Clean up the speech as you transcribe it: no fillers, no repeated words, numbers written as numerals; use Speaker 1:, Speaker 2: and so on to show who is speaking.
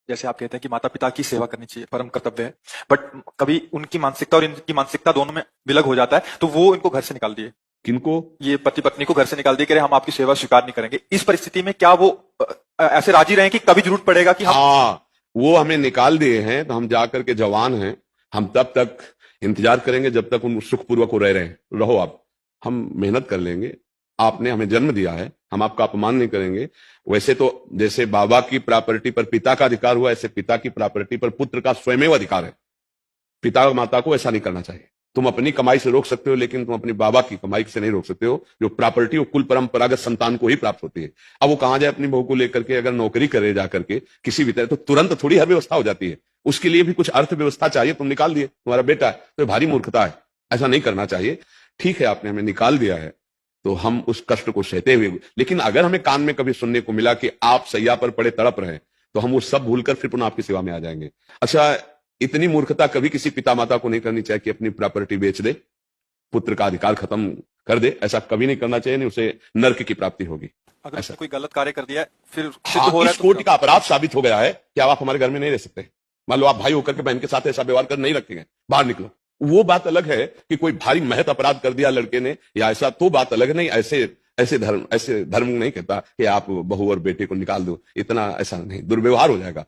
Speaker 1: जैसे आप कहते हैं कि माता पिता की सेवा करनी चाहिए, परम कर्तव्य है, बट कभी उनकी मानसिकता और इनकी मानसिकता दोनों में विलग हो जाता है, तो वो इनको घर से निकाल दिए।
Speaker 2: किनको?
Speaker 1: ये पति पत्नी को घर से निकाल दिए, कह रहे हम आपकी सेवा स्वीकार नहीं करेंगे। इस परिस्थिति में क्या वो ऐसे राजी रहे कि कभी जरूरत पड़ेगा कि हम
Speaker 2: हाँ, वो हमें निकाल दिए हैं तो हम जाकर के जवान हैं, हम तब तक इंतजार करेंगे जब तक उन सुखपूर्वक वो रह रहे हैं। रहो आप, हम मेहनत कर लेंगे। आपने हमें जन्म दिया है, हम आपका अपमान नहीं करेंगे। वैसे तो जैसे बाबा की प्रॉपर्टी पर पिता का अधिकार हुआ, ऐसे पिता की प्रॉपर्टी पर पुत्र का स्वयं अधिकार है। पिता और माता को ऐसा नहीं करना चाहिए। तुम अपनी कमाई से रोक सकते हो, लेकिन तुम अपनी बाबा की कमाई से नहीं रोक सकते हो। जो प्रॉपर्टी वो कुल परंपरागत संतान को ही प्राप्त होती है। अब वो कहां जाए अपनी बहू को लेकर के, अगर नौकरी करे जाकर के किसी भी तरह, तो तुरंत थोड़ी हर व्यवस्था हो जाती है। उसके लिए भी कुछ अर्थव्यवस्था चाहिए। तुम निकाल दिए, तुम्हारा बेटा है, तो भारी मूर्खता है, ऐसा नहीं करना चाहिए। ठीक है, आपने हमें निकाल दिया है तो हम उस कष्ट को सहते हुए, लेकिन अगर हमें कान में कभी सुनने को मिला कि आप सैया पर पड़े तड़प रहे, तो हम वो सब भूलकर फिर पुनः आपकी सेवा में आ जाएंगे। अच्छा, इतनी मूर्खता कभी किसी पिता माता को नहीं करनी चाहिए कि अपनी प्रॉपर्टी बेच दे, पुत्र का अधिकार खत्म कर दे। ऐसा कभी नहीं करना चाहिए, नहीं उसे नरक की प्राप्ति होगी।
Speaker 1: अगर
Speaker 2: ऐसा
Speaker 1: उसने कोई गलत कार्य कर दिया है, फिर सिद्ध
Speaker 2: हाँ,
Speaker 1: हो रहा
Speaker 2: इस
Speaker 1: है तो
Speaker 2: कोटि का अपराध साबित हो गया है कि अब आप हमारे घर में नहीं रह सकते। मान लो आप भाई होकर के बहन के साथ ऐसा व्यवहार कर नहीं रखेंगे, बाहर निकलो। वो बात अलग है कि कोई भारी महत अपराध कर दिया लड़के ने या ऐसा, तो बात अलग नहीं। ऐसे धर्म नहीं कहता कि आप बहू और बेटे को निकाल दो, इतना ऐसा नहीं, दुर्व्यवहार हो जाएगा।